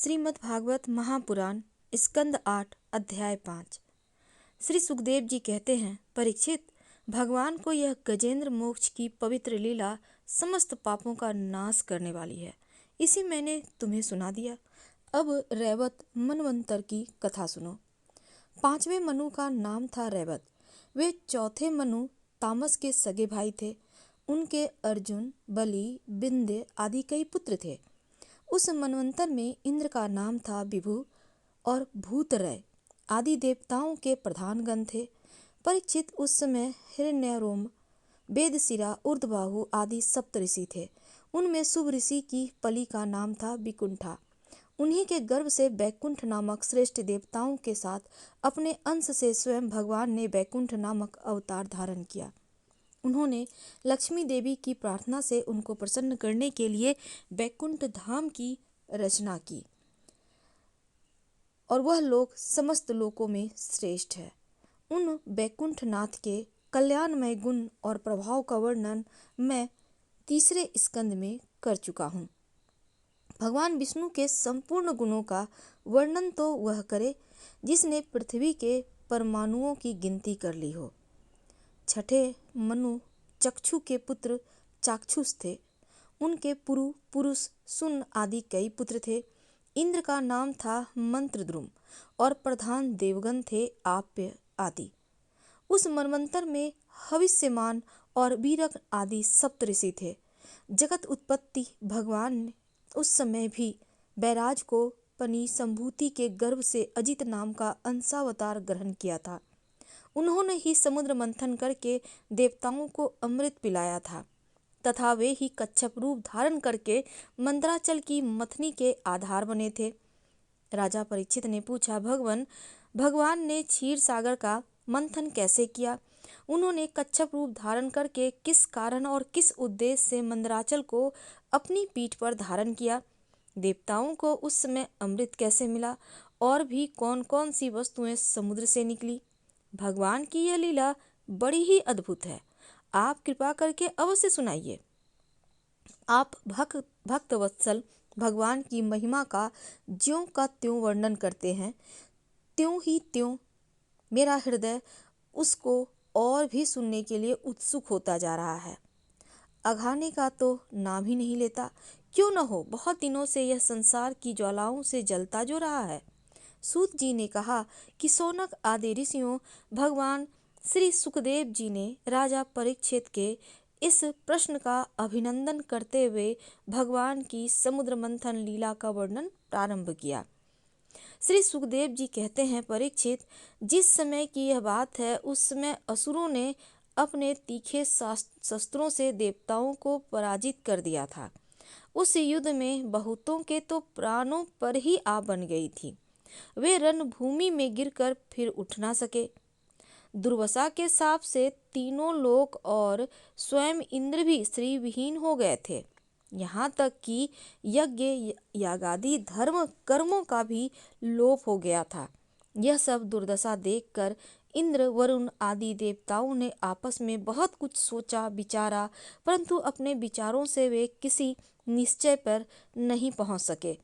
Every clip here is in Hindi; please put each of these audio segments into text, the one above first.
श्रीमद् भागवत महापुराण स्कंद 8 अध्याय 5। श्री सुखदेव जी कहते हैं, परीक्षित, भगवान को यह गजेंद्र मोक्ष की पवित्र लीला समस्त पापों का नाश करने वाली है। इसी मैंने तुम्हें सुना दिया। अब रैवत मनवंतर की कथा सुनो। 5वें मनु का नाम था रैवत। वे चौथे मनु तामस के सगे भाई थे। उनके अर्जुन, बलि, बिंध्य आदि कई पुत्र थे। उस मनवंतर में इंद्र का नाम था विभु और भूतरय आदि देवताओं के प्रधान गण थे। परीक्षित, उस समय हिरण्यरोम, वेदशिरा, ऊर्ध्वबाहु आदि सप्त ऋषि थे। उनमें शुभ ऋषि की पली का नाम था विकुंठा। उन्हीं के गर्भ से बैकुंठ नामक श्रेष्ठ देवताओं के साथ अपने अंश से स्वयं भगवान ने बैकुंठ नामक अवतार धारण किया। उन्होंने लक्ष्मी देवी की प्रार्थना से उनको प्रसन्न करने के लिए बैकुंठ धाम की रचना की और वह लोक समस्त लोकों में श्रेष्ठ है। उन बैकुंठ नाथ के कल्याणमय गुण और प्रभाव का वर्णन मैं तीसरे स्कंद में कर चुका हूँ। भगवान विष्णु के संपूर्ण गुणों का वर्णन तो वह करे जिसने पृथ्वी के परमाणुओं की गिनती कर ली हो। छठे मनु चक्षु के पुत्र चाक्षुष थे। उनके पुरु, पुरुष, सुन आदि कई पुत्र थे। इंद्र का नाम था मंत्रद्रुम और प्रधान देवगण थे आप्य आदि। उस मनवंतर में हविष्यमान और वीरक आदि सप्त ऋषि थे। जगत उत्पत्ति भगवान ने उस समय भी बैराज को पनी संभूति के गर्भ से अजित नाम का अंशावतार ग्रहण किया था। उन्होंने ही समुद्र मंथन करके देवताओं को अमृत पिलाया था तथा वे ही कच्छप रूप धारण करके मंदराचल की मथनी के आधार बने थे। राजा परीक्षित ने पूछा, भगवान ने क्षीर सागर का मंथन कैसे किया? उन्होंने कच्छप रूप धारण करके किस कारण और किस उद्देश्य से मंदराचल को अपनी पीठ पर धारण किया? देवताओं को उस समय अमृत कैसे मिला और भी कौन कौन सी वस्तुएं समुद्र से निकली? भगवान की यह लीला बड़ी ही अद्भुत है। आप कृपा करके अवश्य सुनाइए। आप भक्त वत्सल भगवान की महिमा का ज्यों का त्यों वर्णन करते हैं, त्यों ही त्यों मेरा हृदय उसको और भी सुनने के लिए उत्सुक होता जा रहा है। अघाने का तो नाम ही नहीं लेता। क्यों न हो, बहुत दिनों से यह संसार की ज्वालाओं से जलता जो रहा है। सूत जी ने कहा कि शौनक आदि ऋषियों, भगवान श्री सुखदेव जी ने राजा परीक्षित के इस प्रश्न का अभिनंदन करते हुए भगवान की समुद्र मंथन लीला का वर्णन प्रारंभ किया। श्री सुखदेव जी कहते हैं, परीक्षित, जिस समय की यह बात है उस समय असुरों ने अपने तीखे शस्त्रों से देवताओं को पराजित कर दिया था। उस युद्ध में बहुतों के तो प्राणों पर ही आ बन गई थी। वे रणभूमि में गिरकर फिर उठ ना सके। दुर्वासा के शाप से तीनों लोक और स्वयं इंद्र भी श्रीविहीन हो गए थे। यहाँ तक कि यज्ञ यागादि धर्म कर्मों का भी लोप हो गया था। यह सब दुर्दशा देखकर इंद्र, वरुण आदि देवताओं ने आपस में बहुत कुछ सोचा विचारा, परंतु अपने विचारों से वे किसी निश्चय पर नहीं पहुँच सके।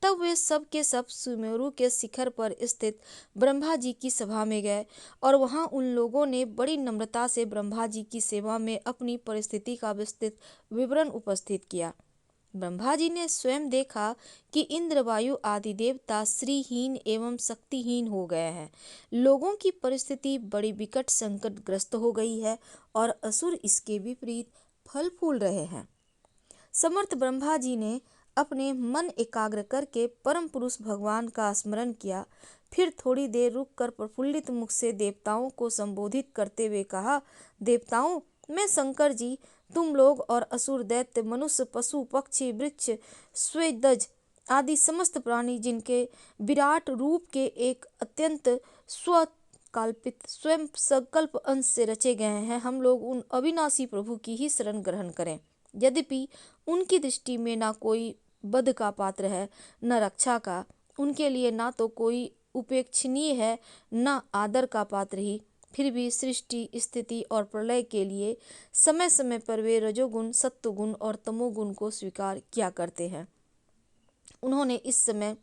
तब वे सब के सब सुमेरु के शिखर पर स्थित ब्रह्मा जी की सभा में गए और वहां उन लोगों ने बड़ी नम्रता से ब्रह्मा जी की सेवा में अपनी परिस्थिति का विस्तृत विवरण उपस्थित किया। ब्रह्मा जी ने स्वयं देखा कि इंद्र, वायु आदि देवता श्रीहीन एवं शक्तिहीन हो गए हैं। लोगों की परिस्थिति बड़ी विकट संकटग्रस्त हो गई है और असुर इसके विपरीत फल फूल रहे हैं। समर्थ ब्रह्मा जी ने अपने मन एकाग्र करके परम पुरुष भगवान का स्मरण किया। फिर थोड़ी देर रुककर प्रफुल्लित मुख से देवताओं को संबोधित करते हुए कहा, देवताओं, मैं शंकर जी, तुम लोग और असुर, दैत्य, मनुष्य, पशु, पक्षी, वृक्ष, स्वेदज आदि समस्त प्राणी जिनके विराट रूप के एक अत्यंत स्वकल्पित स्वयं संकल्प अंश से रचे गए हैं, हम लोग उन अविनाशी प्रभु की ही शरण ग्रहण करें। यद्यपि उनकी दृष्टि में ना कोई वध का पात्र है न रक्षा का, उनके लिए ना तो कोई उपेक्षणीय है न आदर का पात्र ही, फिर भी सृष्टि, स्थिति और प्रलय के लिए समय समय पर वे रजोगुण, सत्वगुण और तमोगुण को स्वीकार किया करते हैं। उन्होंने इस समय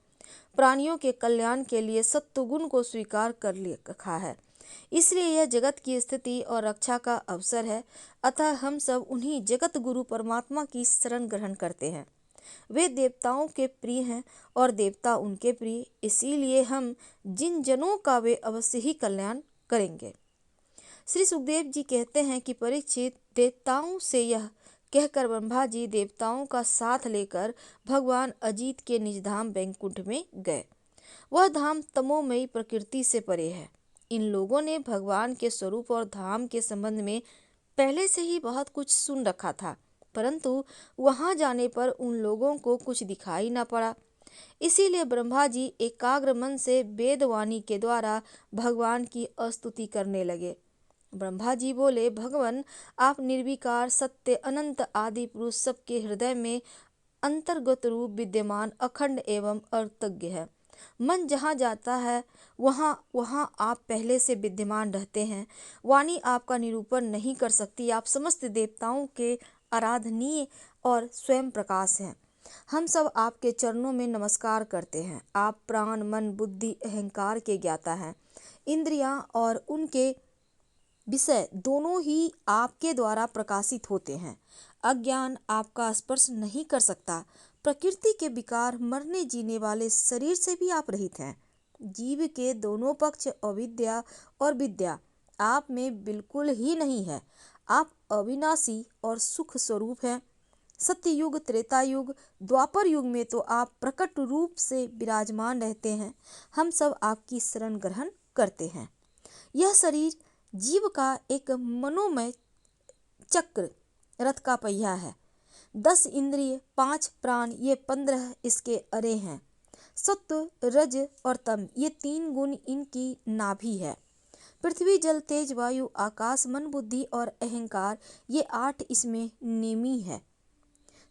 प्राणियों के कल्याण के लिए सत्वगुण को स्वीकार कर रखा है, इसलिए यह जगत की स्थिति और रक्षा का अवसर है। अतः हम सब उन्हीं जगत गुरु परमात्मा की शरण ग्रहण करते हैं। वे देवताओं के प्रिय हैं और देवता उनके प्रिय, इसीलिए हम जिन जनों का वे अवश्य ही कल्याण करेंगे। श्री सुखदेव जी कहते हैं कि परीक्षित, देवताओं से यह कहकर ब्रह्मा जी देवताओं का साथ लेकर भगवान अजित के निज धाम वैकुंठ में गए। वह धाम तमोमयी प्रकृति से परे है। इन लोगों ने भगवान के स्वरूप और धाम के संबंध में पहले से ही बहुत कुछ सुन रखा था, परंतु वहां जाने पर उन लोगों को कुछ दिखाई न पड़ा। इसीलिए ब्रह्मा जी एकाग्र मन से वेदवाणी के द्वारा भगवान की स्तुति करने लगे। ब्रह्मा जी बोले, भगवान आप निर्विकार, सत्य, अनंत आदि पुरुष सबके हृदय में अंतर्गत रूप विद्यमान, अखंड एवं अर्थज्ञ है। मन जहाँ जाता है वहाँ वहाँ आप पहले से विद्यमान रहते हैं। वाणी आपका निरूपण नहीं कर सकती। आप समस्त देवताओं के आराधनीय और स्वयं प्रकाश हैं। हम सब आपके चरणों में नमस्कार करते हैं। आप प्राण, मन, बुद्धि, अहंकार के ज्ञाता हैं। इंद्रियां और उनके विषय दोनों ही आपके द्वारा प्रकाशित होते हैं। अज्ञान आपका स्पर्श नहीं कर सकता। प्रकृति के विकार, मरने जीने वाले शरीर से भी आप रहित हैं। जीव के दोनों पक्ष, अविद्या और विद्या, आप में बिल्कुल ही नहीं है। आप अविनाशी और सुख स्वरूप हैं। सत्य युग, त्रेता युग, द्वापर युग में तो आप प्रकट रूप से विराजमान रहते हैं। हम सब आपकी शरण ग्रहण करते हैं। यह शरीर जीव का एक मनोमय चक्र, रथ का पहिया है। 10 इंद्रिय, 5 प्राण, ये 15 इसके अरे हैं। सत्व, रज और तम, ये 3 गुण इनकी नाभि है। पृथ्वी, जल, तेज, वायु, आकाश, मन, बुद्धि और अहंकार, ये 8 इसमें नेमी है।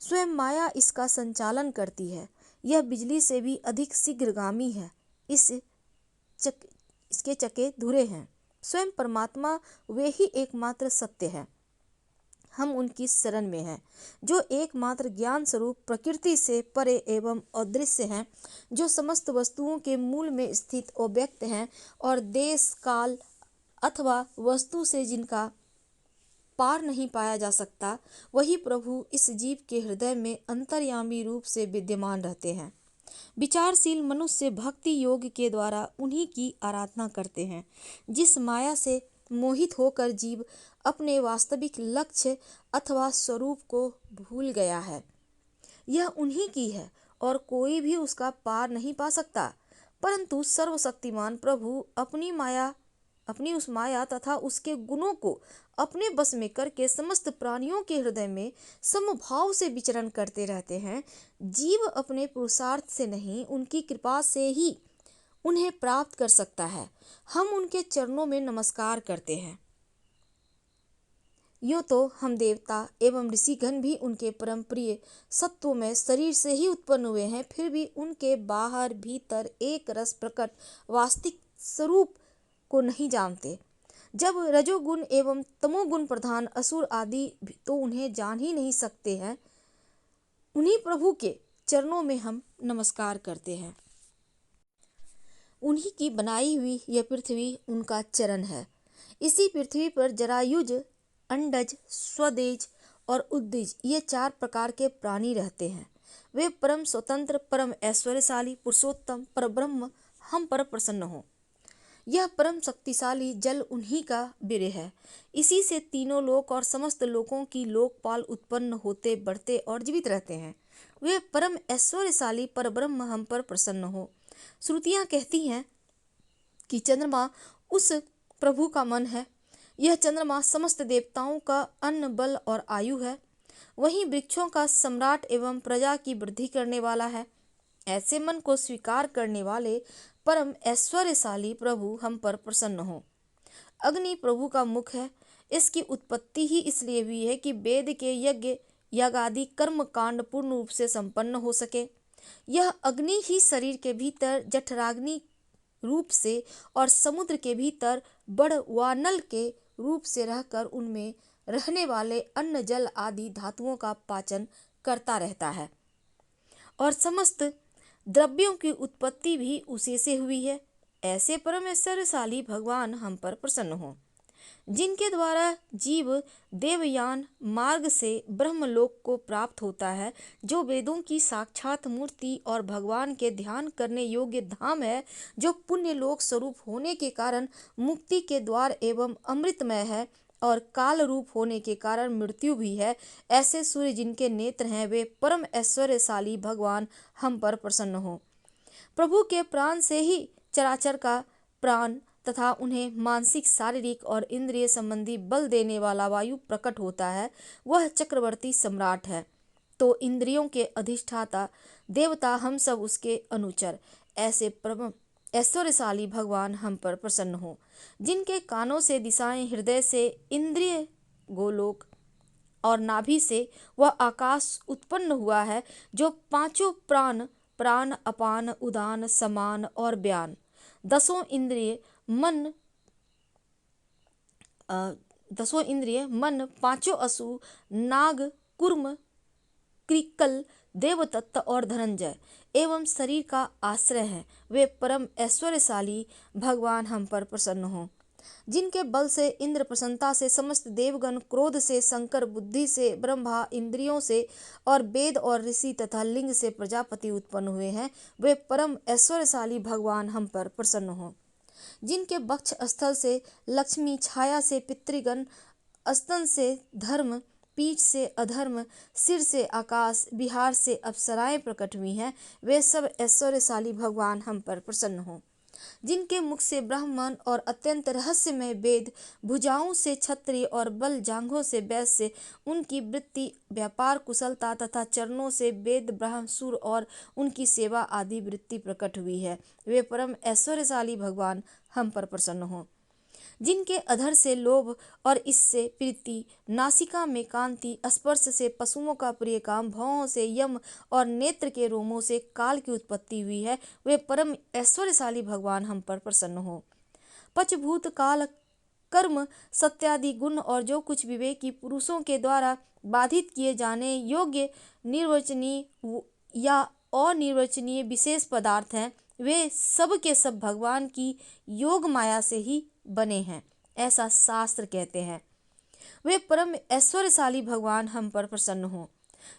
स्वयं माया इसका संचालन करती है। यह बिजली से भी अधिक शीघ्रगामी है। इसके चक्के धुरे हैं। स्वयं परमात्मा वे ही एकमात्र सत्य है। हम उनकी शरण में हैं, जो एकमात्र ज्ञान स्वरूप, प्रकृति से परे एवं अदृश्य हैं, जो समस्त वस्तुओं के मूल में स्थित अव्यक्त हैं और देश, काल अथवा वस्तु से जिनका पार नहीं पाया जा सकता, वही प्रभु इस जीव के हृदय में अंतर्यामी रूप से विद्यमान रहते हैं। विचारशील मनुष्य भक्ति योग के द्वारा उन्हीं की आराधना करते हैं। जिस माया से मोहित होकर जीव अपने वास्तविक लक्ष्य अथवा स्वरूप को भूल गया है, यह उन्हीं की है और कोई भी उसका पार नहीं पा सकता। परंतु सर्वशक्तिमान प्रभु अपनी उस माया तथा उसके गुणों को अपने बस में करके समस्त प्राणियों के हृदय में समभाव से विचरण करते रहते हैं। जीव अपने पुरुषार्थ से नहीं, उनकी कृपा से ही उन्हें प्राप्त कर सकता है। हम उनके चरणों में नमस्कार करते हैं। यूँ तो हम देवता एवं ऋषिगण भी उनके परम प्रिय सत्वों में शरीर से ही उत्पन्न हुए हैं, फिर भी उनके बाहर भीतर एक रस प्रकट वास्तविक स्वरूप को नहीं जानते। जब रजोगुण एवं तमोगुण प्रधान असुर आदि तो उन्हें जान ही नहीं सकते हैं। उन्हीं प्रभु के चरणों में हम नमस्कार करते हैं। उन्हीं की बनाई हुई यह पृथ्वी उनका चरण है। इसी पृथ्वी पर जरायुज, अंडज, स्वदेज और उद्दिज, ये 4 प्रकार के प्राणी रहते हैं। वे परम स्वतंत्र, परम ऐश्वर्यशाली, पुरुषोत्तम, परब्रह्म हम पर प्रसन्न हो। यह परम शक्तिशाली जल उन्हीं का वीर्य है। इसी से तीनों लोक और समस्त लोकों की लोकपाल उत्पन्न होते, बढ़ते और जीवित रहते हैं। वे परम ऐश्वर्यशाली परब्रह्म हम पर प्रसन्न हो। श्रुतियाँ कहती हैं कि चंद्रमा उस प्रभु का मन है। यह चंद्रमा समस्त देवताओं का अन्न, बल और आयु है। वहीं वृक्षों का सम्राट एवं प्रजा की वृद्धि करने वाला है। ऐसे मन को स्वीकार करने वाले परम ऐश्वर्यशाली प्रभु हम पर प्रसन्न हो। अग्नि प्रभु का मुख है। इसकी उत्पत्ति ही इसलिए हुई है कि वेद के यज्ञ यागादि कर्म कांड पूर्ण रूप से संपन्न हो सके। यह अग्नि ही शरीर के भीतर जठराग्नि रूप से और समुद्र के भीतर बड़वानल के रूप से रहकर उनमें रहने वाले अन्न, जल आदि धातुओं का पाचन करता रहता है और समस्त द्रव्यों की उत्पत्ति भी उसी से हुई है। ऐसे परम ऐश्वर्यशाली भगवान हम पर प्रसन्न हो, जिनके द्वारा जीव देवयान मार्ग से ब्रह्मलोक को प्राप्त होता है, जो वेदों की साक्षात मूर्ति और भगवान के ध्यान करने योग्य धाम है, जो पुण्य लोक स्वरूप होने के कारण मुक्ति के द्वार एवं अमृतमय है और काल रूप होने के कारण मृत्यु भी है। ऐसे सूर्य जिनके नेत्र हैं, वे परम ऐश्वर्यशाली भगवान हम पर प्रसन्न हो। प्रभु के प्राण से ही चराचर का प्राण तथा उन्हें मानसिक, शारीरिक और इंद्रिय संबंधी बल देने वाला वायु प्रकट होता है। वह चक्रवर्ती सम्राट है, तो इंद्रियों के अधिष्ठाता देवता हम सब उसके अनुचर। ऐसे परम ऐश्वर्यशाली भगवान हम पर प्रसन्न हो, जिनके कानों से दिशाएं, हृदय से इंद्रिय गोलोक और नाभि से वह आकाश उत्पन्न हुआ है, जो पांचों प्राण, प्राण, अपान, उदान, समान और व्यान, दसों इंद्रिय मन, पांचों असु, नाग, कुर्म, क्रिकल, देवदत्त और धनंजय एवं शरीर का आश्रय है। वे परम ऐश्वर्यशाली भगवान हम पर प्रसन्न हो, जिनके बल से इंद्र, प्रसन्नता से समस्त देवगण, क्रोध से शंकर, बुद्धि से ब्रह्मा, इंद्रियों से और वेद और ऋषि तथा लिंग से प्रजापति उत्पन्न हुए हैं। वे परम ऐश्वर्यशाली भगवान हम पर प्रसन्न हो, जिनके वक्ष स्थल से लक्ष्मी, छाया से पितृगण, स्तन से धर्म, पीठ से अधर्म, सिर से आकाश, बिहार से अप्सराएं प्रकट हुई हैं। वे सब ऐश्वर्यशाली भगवान हम पर प्रसन्न हो, जिनके मुख से ब्राह्मण और अत्यंत रहस्यमय वेद, भुजाओं से क्षत्रिय और बल जांघों से वैश्य, उनकी वृत्ति व्यापार कुशलता तथा चरणों से वेद, ब्रह्मसुर और उनकी सेवा आदि वृत्ति प्रकट हुई है। वे परम ऐश्वर्यशाली भगवान हम पर प्रसन्न हो, जिनके अधर से लोभ और इससे प्रीति, नासिका में कांति, स्पर्श से पशुओं का प्रिय काम, भौहों से यम और नेत्र के रोमों से काल की उत्पत्ति हुई है। वे परम ऐश्वर्यशाली भगवान हम पर प्रसन्न हो। पंचभूत, काल, कर्म, सत्यादि गुण और जो कुछ विवेकी पुरुषों के द्वारा बाधित किए जाने योग्य निर्वचनीय या अनिर्वचनीय विशेष पदार्थ हैं, वे सब के सब भगवान की योग माया से ही बने हैं, ऐसा शास्त्र कहते हैं। वे परम ऐश्वर्यशाली भगवान हम पर प्रसन्न हो,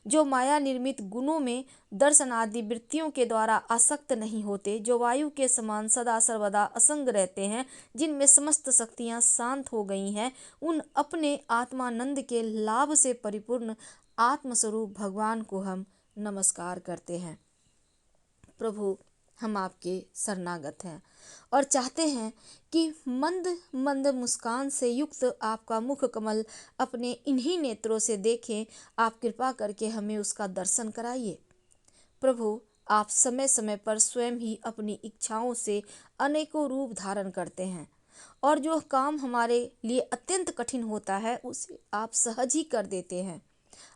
जो माया निर्मित गुणों में दर्शन आदि वृत्तियों के द्वारा आसक्त नहीं होते, जो वायु के समान सदा सर्वदा असंग रहते हैं, जिनमें समस्त शक्तियां शांत हो गई हैं, उन अपने आत्मानंद के लाभ से परिपूर्ण आत्मस्वरूप भगवान को हम नमस्कार करते हैं। प्रभु, हम आपके शरणागत हैं और चाहते हैं कि मंद मंद मुस्कान से युक्त आपका मुख कमल अपने इन्हीं नेत्रों से देखें। आप कृपा करके हमें उसका दर्शन कराइए। प्रभु, आप समय समय पर स्वयं ही अपनी इच्छाओं से अनेकों रूप धारण करते हैं और जो काम हमारे लिए अत्यंत कठिन होता है उसे आप सहज ही कर देते हैं।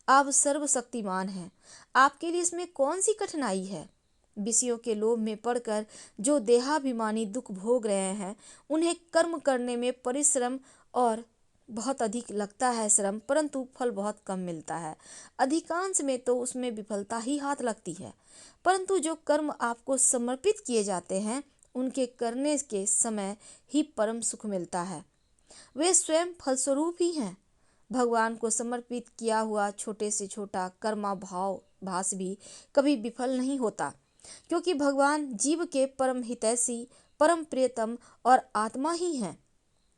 आप सर्वशक्तिमान हैं, आपके लिए इसमें कौन सी कठिनाई है। विषयों के लोभ में पड़कर जो देहाभिमानी दुख भोग रहे हैं, उन्हें कर्म करने में परिश्रम और बहुत अधिक लगता है श्रम, परंतु फल बहुत कम मिलता है। अधिकांश में तो उसमें विफलता ही हाथ लगती है, परंतु जो कर्म आपको समर्पित किए जाते हैं, उनके करने के समय ही परम सुख मिलता है। वे स्वयं फलस्वरूप ही हैं। भगवान को समर्पित किया हुआ छोटे से छोटा कर्माभाव भास भी कभी विफल नहीं होता, क्योंकि भगवान जीव के परम हितैषी, परम प्रियतम और आत्मा ही हैं।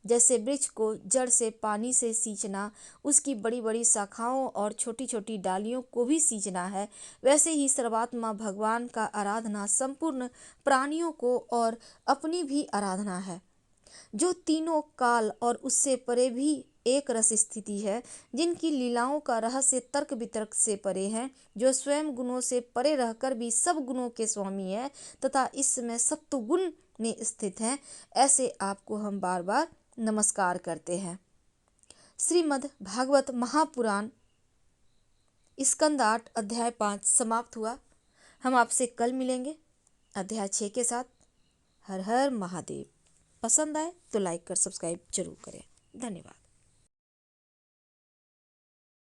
जैसे वृक्ष को जड़ से पानी से सींचना, उसकी बड़ी बड़ी शाखाओं और छोटी छोटी डालियों को भी सींचना है, वैसे ही सर्वात्मा भगवान का आराधना संपूर्ण प्राणियों को और अपनी भी आराधना है, जो तीनों काल और उससे परे भी एक रस स्थिति है, जिनकी लीलाओं का रहस्य तर्क वितर्क से परे है, जो स्वयं गुणों से परे रहकर भी सब गुणों के स्वामी है तथा इस समय सत्व गुण में स्थित है। ऐसे आपको हम बार बार नमस्कार करते हैं। श्रीमद् भागवत महापुराण स्कंद 8 अध्याय 5 समाप्त हुआ। हम आपसे कल मिलेंगे अध्याय 6 के साथ। हर हर महादेव। पसंद आए तो लाइक कर सब्सक्राइब जरूर करें। धन्यवाद।